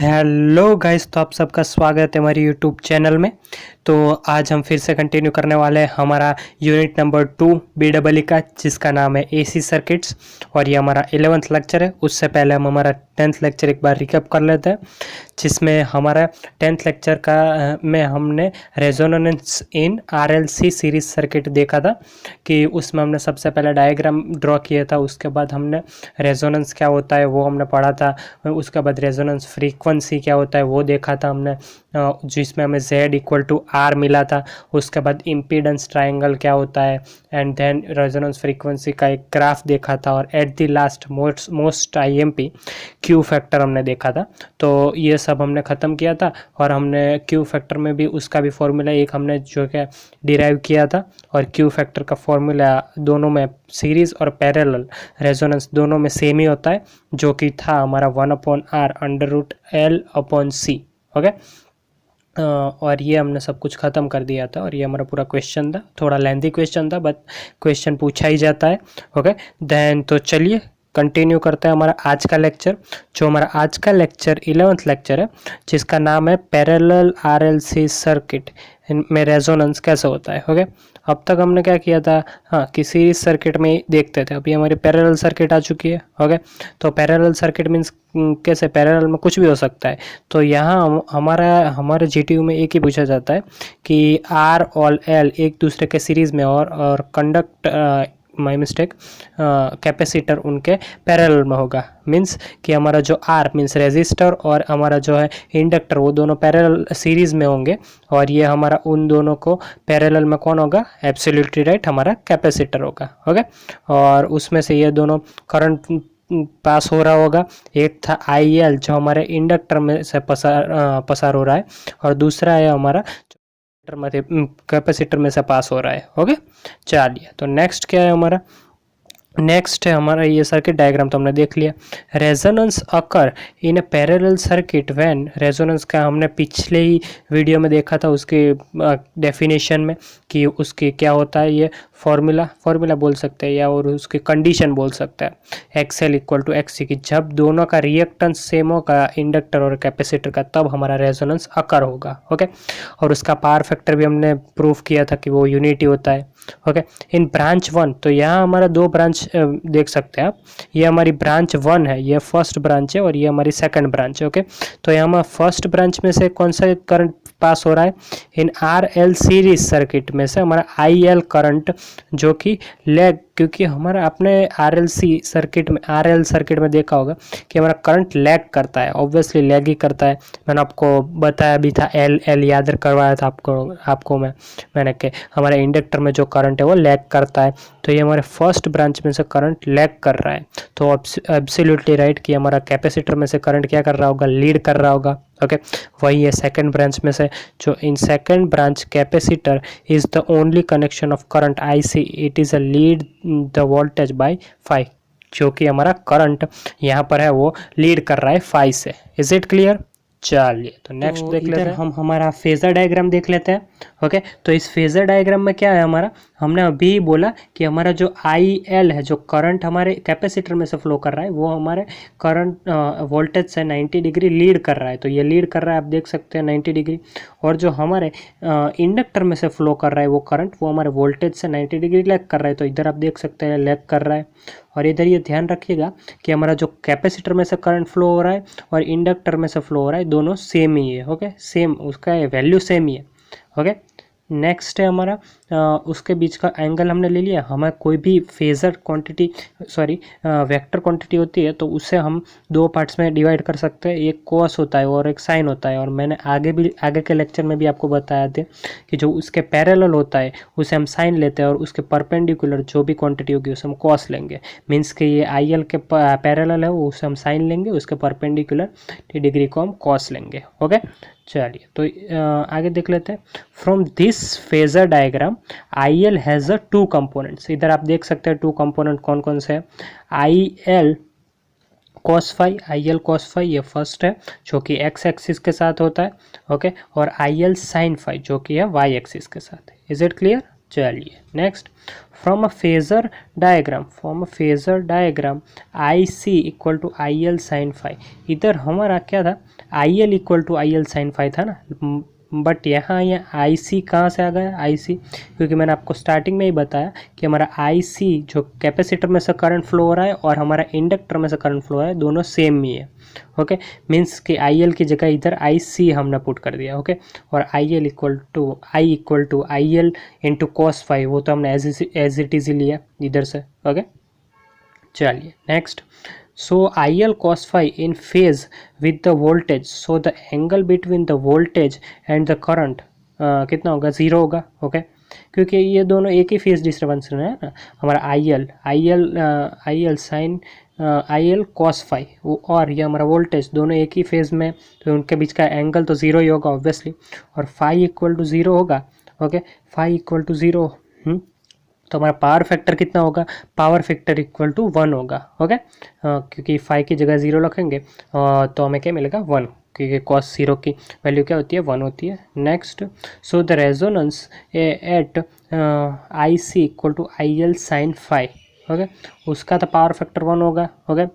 Hello guys, तो आप सबका स्वागत है हमारे यूट्यूब चैनल में। तो आज हम फिर से कंटिन्यू करने वाले हैं हमारा यूनिट नंबर 2 BEE का, जिसका नाम है एसी सर्किट्स, और ये हमारा 11th लेक्चर है। उससे पहले हम हमारा 10th लेक्चर एक बार रिकैप कर लेते हैं, जिसमें हमारा 10th लेक्चर का में हमने resonance in RLC series circuit देखा था, कि उसमें हमने सबसे पहले डायग्राम ड्रॉ किया था। उसके बाद हमने रेजोनेंस क्या होता है वो हमने पढ़ा था। उसके बाद रेजोनेंस फ्रीक्वेंसी क्या होता है वो देखा था हमने, जिसमें हमें Z=R मिला था। उसके बाद इम्पीडेंस ट्रायंगल क्या होता है, एंड देन रेजोनेंस फ्रीक्वेंसी का एक ग्राफ देखा था, और at the last most IMP Q factor हमने देखा था। तो ये सब हमने ख़त्म किया था, और हमने क्यू फैक्टर में भी उसका भी फॉर्मूला एक हमने जो क्या डिराइव किया था। और क्यू फैक्टर का फॉर्मूला दोनों में सीरीज़ और पैरेलल रेजोनेंस दोनों में सेम ही होता है, जो कि था हमारा 1/R√L/C। ओके, और ये हमने सब कुछ ख़त्म कर दिया था, और ये हमारा पूरा क्वेश्चन था। थोड़ा लेंथी क्वेश्चन था, बट क्वेश्चन पूछा ही जाता है। ओके देन, तो चलिए कंटिन्यू करते हैं हमारा आज का लेक्चर। जो हमारा आज का लेक्चर 11th लेक्चर है, जिसका नाम है पैरेलल RLC सर्किट में रेजोनेंस कैसे होता है। ओके, अब तक हमने क्या किया था, हाँ, कि सीरीज सर्किट में देखते थे। अभी हमारी पैरेलल सर्किट आ चुकी है। ओके, तो पैरेलल सर्किट मीन्स कैसे, पैरेलल में कुछ भी हो सकता है। तो यहाँ हमारे GTU में एक ही पूछा जाता है कि R और L एक दूसरे के सीरीज़ में और कंडक्ट माई मिस्टेक कैपेसिटर उनके पैरेलल में होगा। मीन्स कि हमारा जो R मीन्स रेजिस्टर और हमारा जो है इंडक्टर, वो दोनों पैरेलल सीरीज़ में होंगे, और ये हमारा उन दोनों को पैरेलल में कौन होगा, एब्सोल्युटली राइट, हमारा कैपेसिटर होगा। ओके, और उसमें से ये दोनों करंट पास हो रहा होगा। एक था IL जो हमारे इंडक्टर में से पसार हो रहा है, और दूसरा है हमारा कैपेसिटर में से पास हो रहा है। ओके, चलिए, तो नेक्स्ट क्या है हमारा, नेक्स्ट है हमारा ये सर्किट डायग्राम तो हमने देख लिया। Resonance occur in A parallel circuit when, resonance का हमने पिछले ही वीडियो में देखा था, उसके डेफिनेशन में, कि उसके क्या होता है, ये फॉर्मूला बोल सकते हैं, या और उसकी कंडीशन बोल सकते हैं, XL=XC, की जब दोनों का रिएक्टेंस सेम होगा इंडक्टर और कैपेसिटर का, तब हमारा रेजोनेंस अकर होगा। ओके, और उसका पावर फैक्टर भी हमने प्रूफ किया था कि वो यूनिटी होता है। ओके, इन ब्रांच 1, तो यहाँ हमारा दो ब्रांच देख सकते हैं आप। ये हमारी ब्रांच 1 है, ये फर्स्ट ब्रांच है, और ये हमारी सेकंड ब्रांच है। ओके, तो यहाँ हमारा फर्स्ट ब्रांच में से कौन सा करंट पास हो रहा है, इन RL सीरीज सर्किट में से हमारा IL करंट, जो कि लैग, क्योंकि हमारा अपने RL सर्किट में देखा होगा कि हमारा करंट लैग करता है, ऑब्वियसली लैग ही करता है। मैंने आपको बताया भी था, L याद करवाया था आपको मैंने कि हमारे इंडक्टर में जो करंट है वो लैग करता है। तो ये हमारे फर्स्ट ब्रांच में से करंट लैग कर रहा है, तो एब्सोल्युटली राइट कि हमारा कैपेसिटर में से करंट क्या कर रहा होगा, लीड कर रहा होगा। ओके, वही है सेकंड ब्रांच में से, जो in second branch capacitor is the only connection of current IC, it is a lead the voltage bye 5, जो कि हमारा करंट यहाँ पर है वो लीड कर रहा है 5 से। Is it clear? चलिए, तो नेक्स्ट देख लेते हैं हम हमारा फेजर डायग्राम देख लेते हैं। ओके, तो इस फेजर डायग्राम में क्या है हमारा, हमने अभी बोला कि हमारा जो IL है, जो करंट हमारे कैपेसिटर में से फ्लो कर रहा है, वो हमारे करंट वोल्टेज से 90 डिग्री लीड कर रहा है। तो ये लीड कर रहा है, आप देख सकते हैं 90 डिग्री। और जो हमारे इंडक्टर में से फ्लो कर रहा है वो करंट, वो हमारे वोल्टेज से 90 डिग्री लैग कर रहा है। तो इधर आप देख सकते हैं लैग कर रहा है। और इधर ये ध्यान रखिएगा कि हमारा जो कैपेसिटर में से करंट फ्लो हो रहा है और इंडक्टर में से फ्लो हो रहा है, दोनों सेम ही है। ओके, सेम, उसका वैल्यू सेम ही है। ओके, नेक्स्ट है हमारा उसके बीच का एंगल हमने ले लिया। हमें कोई भी फेजर क्वांटिटी वेक्टर क्वांटिटी होती है, तो उसे हम दो पार्ट्स में डिवाइड कर सकते हैं, एक कोस होता है और एक साइन होता है। और मैंने आगे के लेक्चर में भी आपको बताया थे कि जो उसके पैरेलल होता है उसे हम साइन लेते हैं, और उसके परपेंडिकुलर जो भी क्वांटिटी होगी उसे हम कॉस लेंगे। मीन्स कि ये IL के पैरेलल है, उसे हम साइन लेंगे, उसके परपेंडिकुलर डिग्री को हम कॉस लेंगे। ओके, चलिए, तो आगे देख लेते हैं। From this phasor diagram IL has a 2 components. इधर आप देख सकते हैं 2 कंपोनेंट कौन कौन से हैं। IL cos phi, ये फर्स्ट है, जो कि x एक्सिस के साथ होता है। ओके, और IL sin phi, जो कि है y एक्सिस के साथ है। Is it clear? चलिए next, from a phasor diagram I C equal to I L sine five. इधर हमारा क्या था, I L equal to I L sine five था ना, बट यहाँ ये आई सी कहाँ से आ गया, आई सी, क्योंकि मैंने आपको स्टार्टिंग में ही बताया कि हमारा आई सी जो कैपेसिटर में से करंट फ्लो हो रहा है और हमारा इंडक्टर में से करंट फ्लो हो रहा है, दोनों सेम ही है। ओके, मीन्स कि आई एल की जगह इधर आई सी हमने पुट कर दिया। ओके, और I L equal to I L into cos five, वो तो हमने एज इट इज लिया इधर से। ओके, चलिए next, so IL cos phi in phase with the voltage, so the angle between the voltage and the current कितना होगा, zero होगा। ओके, क्योंकि ये दोनों एक ही फेज डिस्टर्बेंस में है ना, हमारा I L sine I L cos phi और ये हमारा वोल्टेज दोनों एक ही फेज में, तो उनके बीच का एंगल तो ज़ीरो ही होगा ऑब्वियसली, और फाई इक्वल टू ज़ीरो होगा। Okay, phi equal to zero, तो हमारा पावर फैक्टर कितना होगा, पावर फैक्टर इक्वल टू 1 होगा। ओके, क्योंकि फाइव की जगह 0 रखेंगे तो हमें क्या मिलेगा, 1, क्योंकि कॉस 0 की वैल्यू क्या होती है, 1 होती है। Next, so the resonance at I C equal to I L sine five. Okay, उसका तो पावर फैक्टर 1 होगा। ओके,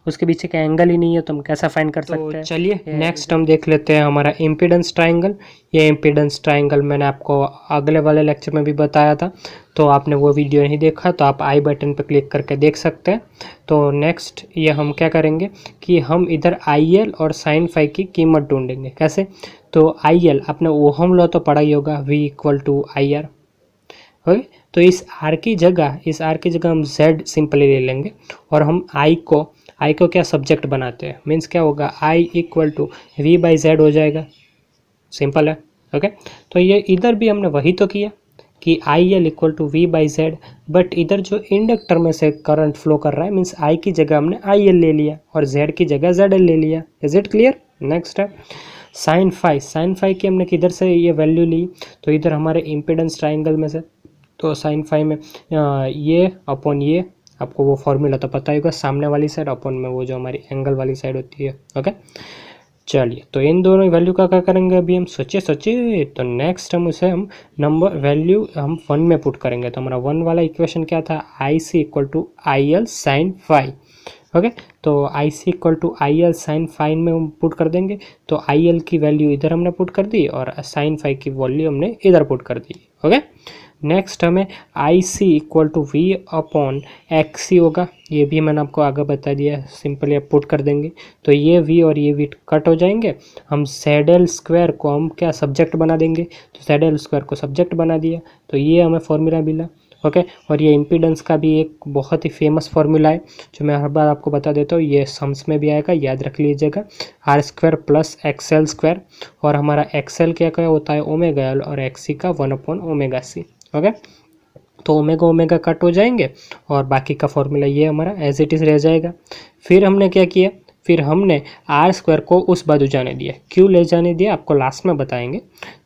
उसके पीछे का एंगल ही नहीं है तो हम कैसा फाइंड कर सकते हैं। चलिए नेक्स्ट हम देख लेते हैं हमारा इम्पीडेंस ट्राइंगल। ये इम्पीडेंस ट्राइंगल मैंने आपको अगले वाले लेक्चर में भी बताया था, तो आपने वो वीडियो नहीं देखा तो आप आई बटन पर क्लिक करके देख सकते हैं। तो नेक्स्ट ये हम क्या करेंगे कि हम इधर आई एल और साइन फाइव की कीमत ढूंढेंगे। कैसे, तो आई एल आपने ओहम लॉ तो पढ़ा ही होगा, V equal to I R. Okay, तो इस आर की जगह हम जेड सिंपली ले लेंगे, और हम आई को क्या सब्जेक्ट बनाते हैं, मीन्स क्या होगा, I equal to V by Z हो जाएगा। सिंपल है। ओके, तो ये इधर भी हमने वही तो किया कि I L equal to V by Z, but इधर जो इंडक्टर में से करंट फ्लो कर रहा है, मीन्स आई की जगह हमने आई एल ले लिया और जेड की जगह जेड एल ले लिया। Is it clear. नेक्स्ट है साइन फाइव की हमने किधर से ये वैल्यू ली, तो इधर हमारे इम्पीडेंस ट्राइंगल में से, तो साइन फाइव में ये अपॉन ये, आपको वो फॉर्मूला तो पता ही होगा, सामने वाली साइड अपॉन में वो जो हमारी एंगल वाली साइड होती है। ओके, चलिए तो इन दोनों वैल्यू का क्या करेंगे, अभी हम सोचिए तो नेक्स्ट हम नंबर वैल्यू हम 1 में पुट करेंगे। तो हमारा 1 वाला इक्वेशन क्या था, I C equal to I L sine five. Okay, तो I C equal to I L sine five में हम पुट कर देंगे, तो आई एल की वैल्यू इधर हमने पुट कर दी और साइन फाइव की वैल्यू हमने इधर पुट कर दी। ओके, नेक्स्ट हमें I C equal to V upon X C होगा, ये भी मैंने आपको आगे बता दिया, सिंपली आप पुट कर देंगे तो ये वी और ये वी कट हो जाएंगे। हम जेड एल स्क्वायर को हम क्या सब्जेक्ट बना देंगे, तो जेड एल स्क्वायर को सब्जेक्ट बना दिया, तो ये हमें फॉर्मूला मिला। ओके, और ये इम्पीडेंस का भी एक बहुत ही फेमस फार्मूला है जो मैं हर बार आपको बता देता हूँ, ये सम्स में भी आएगा, याद रख लीजिएगा, R square plus XL square, और हमारा एक्सएल क्या होता है, ओमेगा एल, और एक्स सी का 1 अपॉन ओमेगा सी। ओके, तो ओमेगा कट हो जाएंगे और बाकी का फॉर्मूला ये हमारा एज इट इज़ रह जाएगा। फिर हमने क्या किया, फिर हमने आर स्क्वायर को उस बाजू जाने दिया, क्यों ले जाने दिया आपको लास्ट में बताएंगे।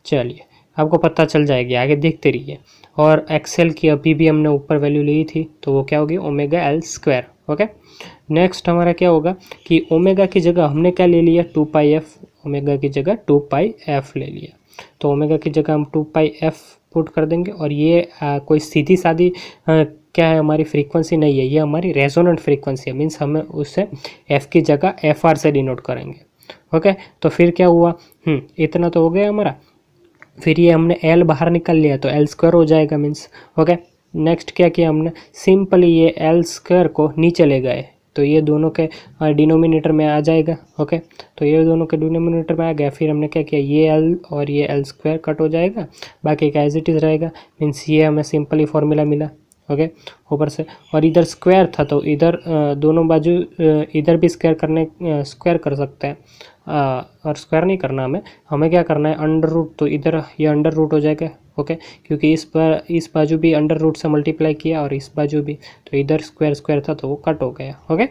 चलिए आपको पता चल जाएगी, आगे देखते रहिए। और एक्सएल की अभी भी हमने ऊपर वैल्यू ली थी, तो वो क्या होगी, omega L square. Okay, next हमारा क्या होगा कि ओमेगा की जगह हमने क्या ले लिया, 2 पाई एफ, ओमेगा की जगह 2 पाई एफ ले लिया, तो ओमेगा की जगह हम 2 पाई एफ पुट कर देंगे। और ये कोई सीधी सादी क्या है, हमारी फ्रीक्वेंसी नहीं है, ये हमारी रेजोनेंट फ्रीक्वेंसी है, मीन्स हमें उससे एफ की जगह एफ आर से डिनोट करेंगे। ओके, तो फिर क्या हुआ, इतना तो हो गया हमारा। फिर ये हमने एल बाहर निकाल लिया तो एल स्क्वायर हो जाएगा मीन्स। ओके, नेक्स्ट क्या किया हमने, सिंपली ये एल स्क्वायर को नीचे ले गए, तो ये दोनों के डिनोमिनेटर में आ जाएगा। ओके, तो ये दोनों के डिनोमिनेटर में आ गया। फिर हमने क्या किया, ये एल और ये एल स्क्वायर कट हो जाएगा, बाकी का एज इट इज़ रहेगा, मीन्स ये हमें सिंपली फॉर्मूला मिला। ओके, ऊपर से, और इधर स्क्वायर था तो इधर दोनों बाजू इधर भी स्क्वायर कर सकते हैं, और स्क्वायर नहीं करना हमें क्या करना है, अंडर रूट, तो इधर ये अंडर रूट हो जाएगा। ओके, क्योंकि इस बाजू भी अंडर रूट से मल्टीप्लाई किया और इस बाजू भी, तो इधर स्क्वायर था तो वो कट हो गया। ओके,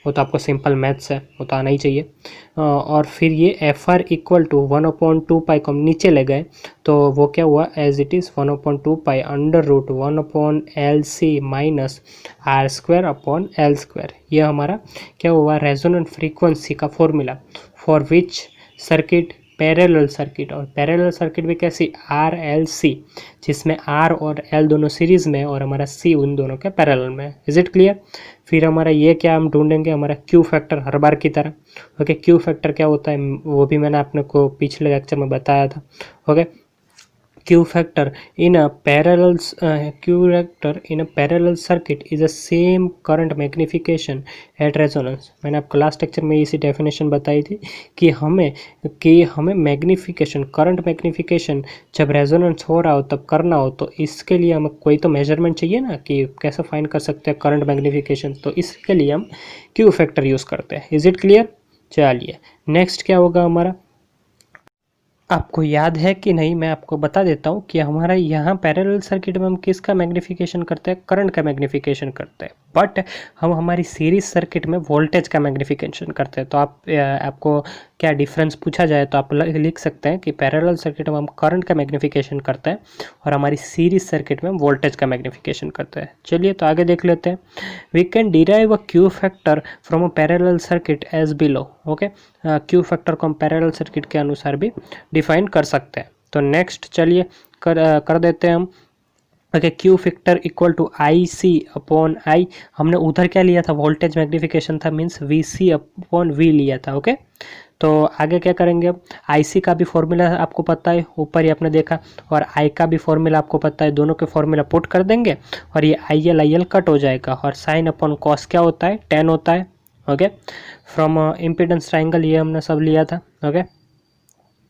वो तो आपको सिंपल मैथ्स है, वो तो आना ही चाहिए। और फिर ये F R equal to 1/2 pi को हम नीचे ले गए, तो वो क्या हुआ, as it is 1/2 pi under root 1/LC minus R square upon L square. ये हमारा क्या हुआ, रेजोनेंट फ्रीक्वेंसी का formula for which circuit parallel circuit, और पैरेलल सर्किट भी कैसी, RLC, जिसमें R और L दोनों सीरीज में और हमारा C उन दोनों के पैरेलल में। Is it clear? फिर हमारा ये क्या हम ढूंढेंगे, हमारा क्यू फैक्टर हर बार की तरह। ओके, क्यू फैक्टर क्या होता है वो भी मैंने आपने को पिछले लेक्चर में बताया था। Okay, Q factor in a parallel circuit is the same current magnification at resonance। मैंने आपको लास्ट लेक्चर में इसी डेफिनेशन बताई थी कि हमें मैग्निफिकेशन, करंट मैग्निफिकेशन जब रेजोनेंस हो रहा हो तब करना हो, तो इसके लिए हमें कोई तो मेजरमेंट चाहिए ना कि कैसे फाइंड कर सकते हैं करंट मैग्निफिकेशन, तो इसके लिए हम Q फैक्टर यूज़ करते हैं। Is it clear? चलिए नेक्स्ट क्या होगा हमारा, आपको याद है कि नहीं, मैं आपको बता देता हूँ कि हमारा यहाँ पैरेलल सर्किट में हम किसका मैग्निफिकेशन करते हैं, करंट का मैग्निफिकेशन करते हैं, बट हम हमारी सीरीज सर्किट में वोल्टेज का मैग्निफिकेशन करते हैं। तो आपको क्या डिफरेंस पूछा जाए तो आप लिख सकते हैं कि पैरेलल सर्किट में हम करंट का मैग्निफिकेशन करते हैं और हमारी सीरीज सर्किट में हम वोल्टेज का मैग्निफिकेशन करते हैं। चलिए तो आगे देख लेते हैं। We can derive a Q factor from a parallel circuit as below. Okay, Q factor को हम पैरेलल सर्किट के अनुसार भी डिफाइन कर सकते हैं। तो नेक्स्ट चलिए कर देते हैं हम। Okay, Q factor equal to IC upon I, हमने उधर क्या लिया था, वोल्टेज मैग्निफिकेशन था, मीन्स VC अपॉन V लिया था। ओके, तो आगे क्या करेंगे अब, IC का भी फॉर्मूला आपको पता है, ऊपर ही आपने देखा, और I का भी फॉर्मूला आपको पता है, दोनों के फॉर्मूला पुट कर देंगे और ये IL कट हो जाएगा, और साइन अपॉन कॉस क्या होता है, 10 होता है। ओके, फ्रॉम इम्पीडेंस ट्राइंगल ये हमने सब लिया था। ओके,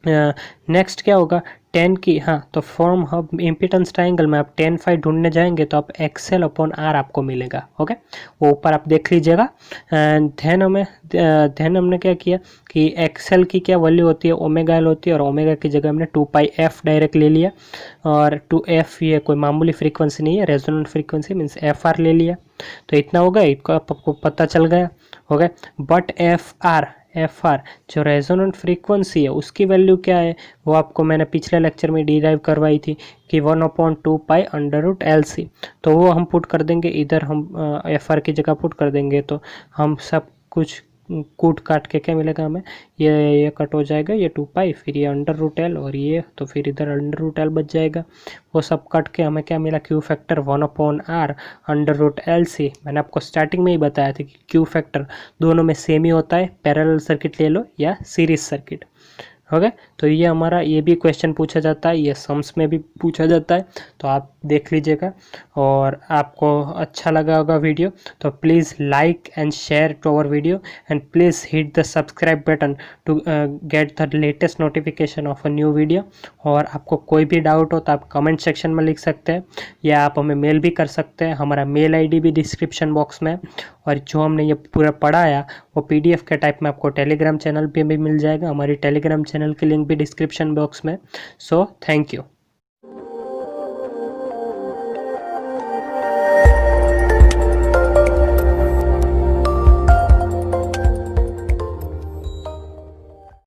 नेक्स्ट क्या होगा, 10 की, हाँ, तो फॉर्म हम इम्पीडेंस ट्राइंगल में आप 10 फाई ढूंढने जाएंगे तो आप XL अपॉन R आपको मिलेगा। ओके, वो ऊपर आप देख लीजिएगा। ध्यान हमने क्या किया कि XL की क्या वैल्यू होती है, ओमेगा L होती है, और ओमेगा की जगह हमने 2πf डायरेक्ट ले लिया, और 2f ये कोई मामूली फ्रीक्वेंसी नहीं है, रेजोनेंट फ्रीक्वेंसी मीन्स FR ले लिया। तो इतना होगा, इसको आपको पता चल गया। ओके, बट FR जो रेजोनेंट फ्रीक्वेंसी है उसकी वैल्यू क्या है, वो आपको मैंने पिछले लेक्चर में डिराइव करवाई थी कि 1/2π√LC। तो वो हम पुट कर देंगे इधर, हम FR की जगह पुट कर देंगे तो हम सब कुछ कूट काट के क्या मिलेगा हमें, ये कट हो जाएगा, ये 2π, फिर ये √L, और ये तो फिर इधर √L बच जाएगा। वो सब कट के हमें क्या मिला, क्यू फैक्टर 1/R √LC। मैंने आपको स्टार्टिंग में ही बताया था कि क्यू फैक्टर दोनों में सेम ही होता है, पैरेलल सर्किट ले लो या सीरीज सर्किट। ओके, तो ये हमारा ये भी क्वेश्चन पूछा जाता है, ये सम्स में भी पूछा जाता है, तो आप देख लीजिएगा। और आपको अच्छा लगा होगा वीडियो तो please like and share to our video, and please hit the subscribe button to get the latest notification of a new video. और आपको कोई भी डाउट हो तो आप कमेंट सेक्शन में लिख सकते हैं, या आप हमें मेल भी कर सकते हैं, हमारा मेल ID भी डिस्क्रिप्शन बॉक्स में। और जो हमने ये पूरा पढ़ाया वो PDF के टाइप में आपको टेलीग्राम चैनल पे भी मिल जाएगा, हमारी टेलीग्राम चैनल की लिंक भी डिस्क्रिप्शन बॉक्स में। So thank you.